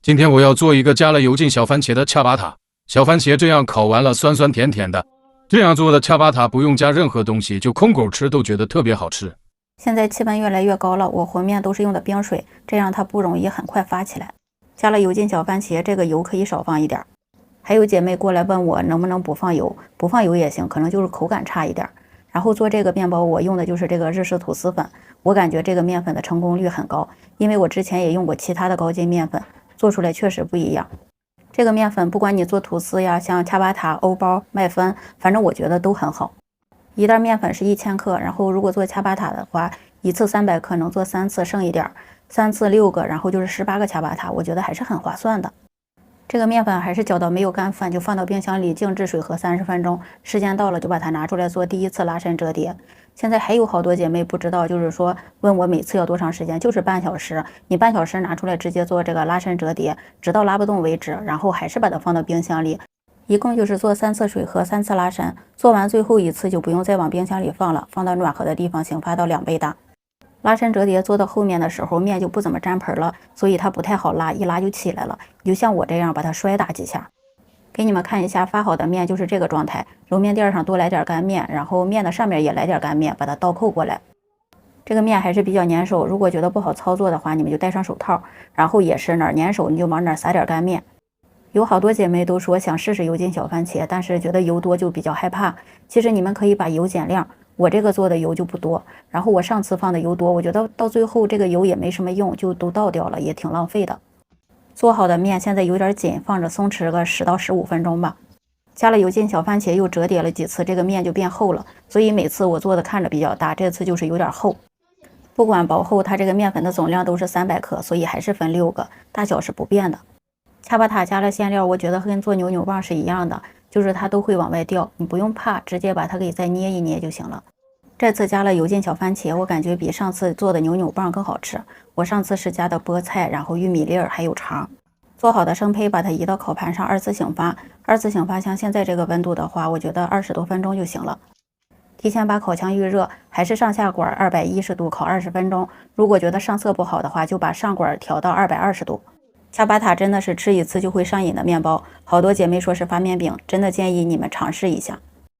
今天我要做一个加了油浸小番茄的恰巴塔。小番茄这样烤完了，酸酸甜甜的。这样做的恰巴塔不用加任何东西，就空口吃都觉得特别好吃。现在气温越来越高了，我和面都是用的冰水，这样它不容易很快发起来。加了油浸小番茄，这个油可以少放一点。还有姐妹过来问我能不能不放油，不放油也行，可能就是口感差一点。然后做这个面包，我用的就是这个日式吐司粉，我感觉这个面粉的成功率很高，因为我之前也用过其他的高筋面粉，做出来确实不一样。这个面粉不管你做吐司呀，像恰巴塔、欧包、麦芬，反正我觉得都很好。一袋面粉是1000克，然后如果做恰巴塔的话，一次300克能做3次，剩一点，3次6个，然后就是18个恰巴塔，我觉得还是很划算的。这个面粉还是搅到没有干粉，就放到冰箱里静置水和30分钟，时间到了就把它拿出来做第一次拉伸折叠。现在还有好多姐妹不知道，就是说问我每次要多长时间，就是半小时。你半小时拿出来直接做这个拉伸折叠，直到拉不动为止，然后还是把它放到冰箱里。一共就是做3次水和3次拉伸，做完最后一次就不用再往冰箱里放了，放到暖和的地方，醒发到2倍大。拉伸折叠做到后面的时候，面就不怎么沾盆了，所以它不太好拉，一拉就起来了。你就像我这样把它摔打几下。给你们看一下发好的面就是这个状态，揉面垫上多来点干面，然后面的上面也来点干面，把它倒扣过来。这个面还是比较粘手，如果觉得不好操作的话，你们就戴上手套，然后也是哪儿粘手你就往哪儿撒点干面。有好多姐妹都说想试试油浸小番茄，但是觉得油多就比较害怕。其实你们可以把油减量，我这个做的油就不多，然后我上次放的油多，我觉得到最后这个油也没什么用，就都倒掉了，也挺浪费的。做好的面现在有点紧，放着松弛个10到15分钟吧。加了油浸小番茄又折叠了几次，这个面就变厚了，所以每次我做的看着比较大，这次就是有点厚。不管薄厚，它这个面粉的总量都是300克，所以还是分6个，大小是不变的。恰巴塔加了馅料，我觉得跟做扭扭棒是一样的，就是它都会往外掉，你不用怕，直接把它给再捏一捏就行了。这次加了油浸小番茄，我感觉比上次做的扭扭棒更好吃。我上次是加的菠菜，然后玉米粒儿还有肠。做好的生胚把它移到烤盘上2次醒发。2次醒发像现在这个温度的话，我觉得20多分钟就行了。提前把烤箱预热，还是上下管210度烤20分钟。如果觉得上色不好的话，就把上管调到220度。恰巴塔真的是吃一次就会上瘾的面包，好多姐妹说是发面饼，真的建议你们尝试一下。